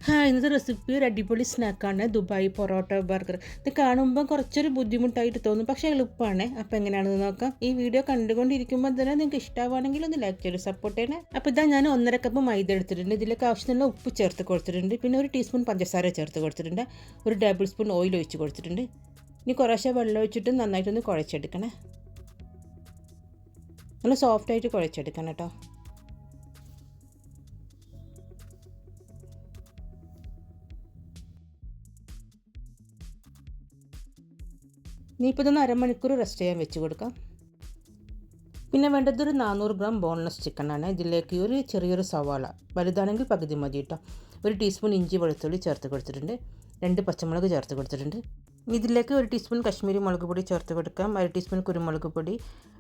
ഇന്നത്തെ റെസിപ്പി ഒരു അടിപൊളി സ്നാക്കാണ് ദുബായ് പൊറോട്ട ബർഗർ. ഇത് കാണുമ്പോൾ കുറച്ചൊരു ബുദ്ധിമുട്ടായിട്ട് തോന്നും, പക്ഷേ എളുപ്പമാണ്. അപ്പോൾ എങ്ങനെയാണെന്ന് നോക്കാം. ഈ വീഡിയോ കണ്ടുകൊണ്ടിരിക്കുമ്പോൾ തന്നെ നിങ്ങൾക്ക് ഇഷ്ടമാണെങ്കിൽ ഒന്ന് ലൈക്ക് ചെയ്ത് സപ്പോർട്ട് ചെയ്യണേ. അപ്പോൾ ഇതാ ഞാൻ 1.5 കപ്പ് മൈദ എടുത്തിട്ടുണ്ട്. ഇതിലേക്ക് ആവശ്യത്തിനുള്ള ഉപ്പ് ചേർത്ത് കൊടുത്തിട്ടുണ്ട്. പിന്നെ ഒരു ടീസ്പൂൺ പഞ്ചസാര ചേർത്ത് കൊടുത്തിട്ടുണ്ട്. ഒരു ടേബിൾ സ്പൂൺ ഓയിൽ ഒഴിച്ച് കൊടുത്തിട്ടുണ്ട്. ഇനി കുറേശ്ശെ വെള്ളം ഒഴിച്ചിട്ട് നന്നായിട്ടൊന്ന് കുഴച്ചെടുക്കണേ. നല്ല സോഫ്റ്റായിട്ട് കുഴച്ചെടുക്കണം കേട്ടോ. ഇനിയിപ്പോൾ ഇതൊന്ന് അരമണിക്കൂർ റെസ്റ്റ് ചെയ്യാൻ വെച്ച് കൊടുക്കാം. പിന്നെ വേണ്ടത് ഒരു 400 ഗ്രാം ബോൺലെസ് ചിക്കനാണ്. ഇതിലേക്ക് ഒരു ചെറിയൊരു സവാള, വലുതാണെങ്കിൽ പകുതി മതി കേട്ടോ. ഒരു ടീസ്പൂൺ ഇഞ്ചി വെളുത്തുള്ളി ചേർത്ത് കൊടുത്തിട്ടുണ്ട്. 2 പച്ചമുളക് ചേർത്ത് കൊടുത്തിട്ടുണ്ട്. ഇതിലേക്ക് ഒരു ടീസ്പൂൺ കശ്മീരി മുളക് പൊടി ചേർത്ത് കൊടുക്കാം. 1 ടീസ്പൂൺ കുരുമുളക് പൊടി,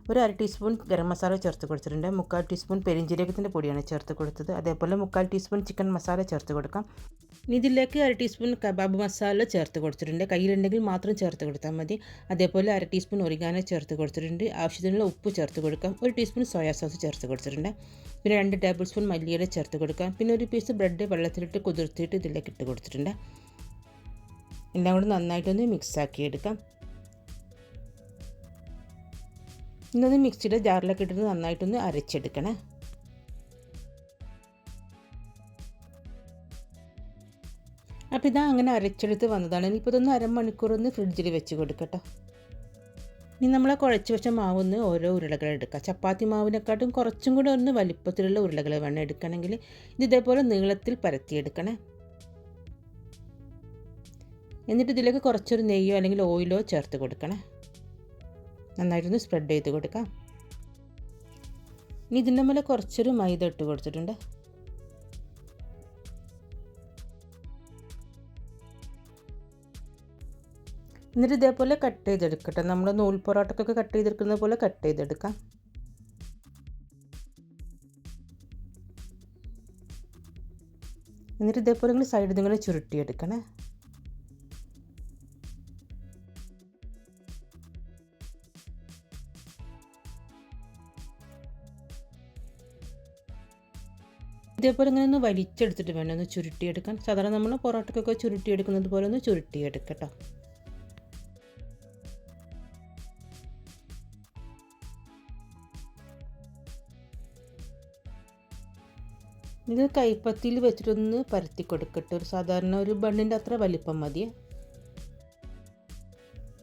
ഒരു 1/2 ടീസ്പൂൺ ഗരം മസാല ചേർത്ത് കൊടുത്തിട്ടുണ്ട്. 3/4 ടീസ്പൂൺ പെരിഞ്ജീരകത്തിൻ്റെ പൊടിയാണ് ചേർത്ത് കൊടുത്തത്. അതേപോലെ 3/4 ടീസ്പൂൺ ചിക്കൻ മസാല ചേർത്ത് കൊടുക്കാം. ഇതിലേക്ക് 1 ടീസ്പൂൺ കബാബ് മസാല ചേർത്ത് കൊടുത്തിട്ടുണ്ട്. കയ്യിലുണ്ടെങ്കിൽ മാത്രം ചേർത്ത് കൊടുത്താൽ മതി. അതേപോലെ 1 ടീസ്പൂൺ ഒറിഗാനോ ചേർത്ത് കൊടുത്തിട്ടുണ്ട്. ആവശ്യത്തിനുള്ള ഉപ്പ് ചേർത്ത് കൊടുക്കാം. 1 ടീസ്പൂൺ സോയാ സോസ് ചേർത്ത് കൊടുത്തിട്ടുണ്ട്. പിന്നെ 2 ടേബിൾ സ്പൂൺ മല്ലിയില ചേർത്ത് കൊടുക്കാം. പിന്നെ ഒരു പീസ് ബ്രെഡ് വെള്ളത്തിലിട്ട് കുതിർത്തിയിട്ട് ഇതിലേക്ക് ഇട്ട് കൊടുത്തിട്ടുണ്ട്. എല്ലാം കൂടി നന്നായിട്ടൊന്ന് മിക്സാക്കി എടുക്കാം. ഇന്നൊന്ന് മിക്സിയുടെ ജാറിലൊക്കെ ഇട്ടിട്ട് നന്നായിട്ടൊന്ന് അരച്ചെടുക്കണേ. അപ്പോൾ ഇതാ അങ്ങനെ അരച്ചെടുത്ത് വന്നതാണ്. ഇനിയിപ്പോൾ ഇതൊന്ന് അരമണിക്കൂർ ഒന്ന് ഫ്രിഡ്ജിൽ വെച്ച് കൊടുക്കട്ടോ. ഇനി നമ്മളെ കുഴച്ച് വെച്ച മാവൊന്ന് ഓരോ ഉരുളകൾ എടുക്കുക. ചപ്പാത്തി മാവിനെക്കാട്ടും കുറച്ചും കൂടെ ഒന്ന് വലിപ്പത്തിലുള്ള ഉരുളകൾ വേണം എടുക്കണമെങ്കിൽ. ഇത് ഇതേപോലെ നീളത്തിൽ പരത്തിയെടുക്കണേ. എന്നിട്ട് ഇതിലേക്ക് കുറച്ചൊരു നെയ്യോ അല്ലെങ്കിൽ ഓയിലോ ചേർത്ത് കൊടുക്കണേ. നന്നായിട്ടൊന്ന് സ്പ്രെഡ് ചെയ്ത് കൊടുക്കാം. ഇനി ഇതിൻ്റെ മേലെ കുറച്ചൊരു മൈദ ഇട്ട് കൊടുത്തിട്ടുണ്ട്. എന്നിട്ട് ഇതേപോലെ കട്ട് ചെയ്തെടുക്കട്ടെ. നമ്മൾ നൂൽ പൊറോട്ടക്കൊക്കെ കട്ട് ചെയ്തെടുക്കുന്ന പോലെ കട്ട് ചെയ്തെടുക്കാം. എന്നിട്ട് ഇതേപോലെ ഇങ്ങനെ സൈഡിൽ നിന്ന് ചുരുട്ടിയെടുക്കണേ. ഇതേപോലെ ഇങ്ങനെ ഒന്ന് വലിച്ചെടുത്തിട്ട് വേണം ഒന്ന് ചുരുട്ടിയെടുക്കാൻ. സാധാരണ നമ്മൾ പൊറോട്ടക്കൊക്കെ ചുരുട്ടിയെടുക്കുന്നത് പോലെ ഒന്ന് ചുരുട്ടിയെടുക്കട്ടോ. ഇത് കൈപ്പത്തിയിൽ വെച്ചിട്ടൊന്ന് പരത്തി കൊടുക്കട്ടെ. ഒരു സാധാരണ ഒരു ബണ്ണിൻ്റെ അത്ര വലിപ്പം മതി.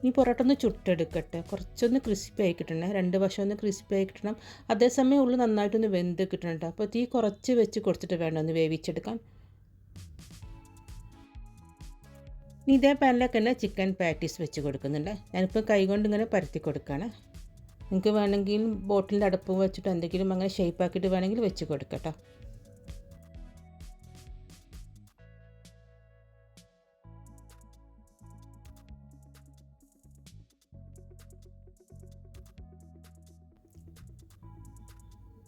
ഈ പൊറോട്ട ഒന്ന് ചുട്ടെടുക്കട്ടെ. കുറച്ചൊന്ന് ക്രിസ്പി ആയി കിട്ടണേ. 2 വശം ഒന്ന് ക്രിസ്പി ആയി കിട്ടണം. അതേസമയം ഉള്ളിൽ നന്നായിട്ടൊന്ന് വെന്ത് കിട്ടണം കേട്ടോ. അപ്പോൾ തീ കുറച്ച് വെച്ച് കൊടുത്തിട്ട് വേണം ഒന്ന് വേവിച്ചെടുക്കാൻ. ഇനി ഇതേ പാനിലേക്ക് തന്നെ ചിക്കൻ പാറ്റീസ് വെച്ച് കൊടുക്കുന്നുണ്ട്. ഞാനിപ്പോൾ കൈകൊണ്ട് ഇങ്ങനെ പരത്തി കൊടുക്കുകയാണ്. നിങ്ങൾക്ക് വേണമെങ്കിൽ ബോട്ടിലിൻ്റെ അടപ്പ് വെച്ചിട്ട് എന്തെങ്കിലും അങ്ങനെ ഷേപ്പാക്കിയിട്ട് വേണമെങ്കിൽ വെച്ച് കൊടുക്കട്ടോ.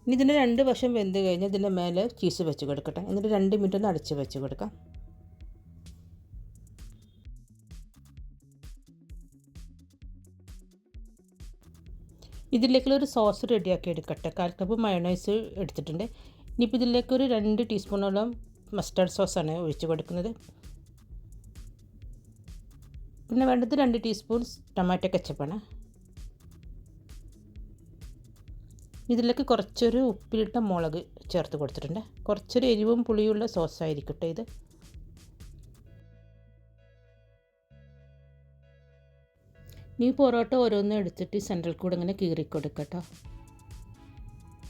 ഇനി ഇതിൻ്റെ 2 വശം വെന്ത് കഴിഞ്ഞാൽ ഇതിൻ്റെ മേലെ ചീസ് വെച്ച് കൊടുക്കട്ടെ. എന്നിട്ട് 2 മിനിറ്റ് ഒന്ന് അടച്ച് വെച്ച് കൊടുക്കാം. ഇതിലേക്കുള്ളൊരു സോസ് റെഡിയാക്കി എടുക്കട്ടെ. 1/4 കപ്പ് മയോണൈസ് എടുത്തിട്ടുണ്ട്. ഇനിയിപ്പോൾ ഇതിലേക്കൊരു 2 ടീസ്പൂണോളം മസ്റ്റർഡ് സോസാണ് ഒഴിച്ച് കൊടുക്കുന്നത്. പിന്നെ വേണ്ടത് 2 ടീസ്പൂൺ ടൊമാറ്റോ കെച്ചപ്പാണ്. ഇതിലേക്ക് കുറച്ചൊരു ഉപ്പിലിട്ട മുളക് ചേർത്ത് കൊടുത്തിട്ടുണ്ട്. കുറച്ചൊരു എരിവും പുളിയുള്ള സോസായിരിക്കട്ടെ ഇത്. ഈ പൊറോട്ട ഓരോന്നും എടുത്തിട്ട് സെൻട്രൽ കൂടെ ഇങ്ങനെ കീറിക്കൊടുക്കട്ടോ.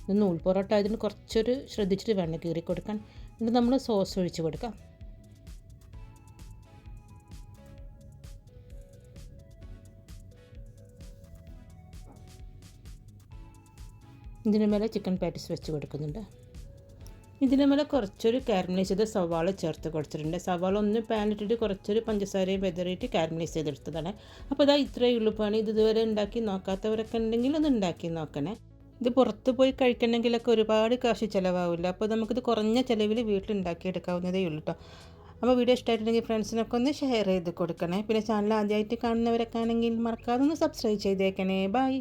ഇത് നൂൽ പൊറോട്ട ആയതിന് കുറച്ചൊരു ശ്രദ്ധിച്ചിട്ട് വേണം കീറിക്കൊടുക്കാൻ. എന്നിട്ട് നമ്മൾ സോസ് ഒഴിച്ച് കൊടുക്കാം. ഇതിന് മേലെ ചിക്കൻ പാറ്റീസ് വെച്ച് കൊടുക്കുന്നുണ്ട്. ഇതിന് മേലെ കുറച്ചൊരു കാരമലൈസ് ചെയ്ത സവാള ചേർത്ത് കൊടുത്തിട്ടുണ്ട്. സവാള ഒന്ന് പാനിട്ടിട്ട് കുറച്ചൊരു പഞ്ചസാരയും വെതറിയിട്ട് കാരമലൈസ് ചെയ്തെടുത്തതാണ്. അപ്പോൾ ഇതാ ഇത്രയേ ഉള്ളൂ പണി. ഇത് ഇതുവരെ ഉണ്ടാക്കി നോക്കാത്തവരൊക്കെ ഉണ്ടെങ്കിൽ ഒന്ന് ഉണ്ടാക്കി നോക്കണേ. ഇത് പുറത്ത് പോയി കഴിക്കണമെങ്കിലൊക്കെ ഒരുപാട് കാശ് ചിലവാവില്ല. അപ്പോൾ നമുക്കിത് കുറഞ്ഞ ചിലവിൽ വീട്ടിലുണ്ടാക്കിയെടുക്കാവുന്നതേ ഉള്ളൂ കേട്ടോ. അപ്പോൾ വീഡിയോ ഇഷ്ടമായിട്ടുണ്ടെങ്കിൽ ഫ്രണ്ട്സിനൊക്കെ ഒന്ന് ഷെയർ ചെയ്ത് കൊടുക്കണേ. പിന്നെ ചാനൽ ആദ്യമായിട്ട് കാണുന്നവരൊക്കെ ആണെങ്കിൽ മറക്കാതെ ഒന്ന് സബ്സ്ക്രൈബ് ചെയ്തേക്കണേ. ബൈ.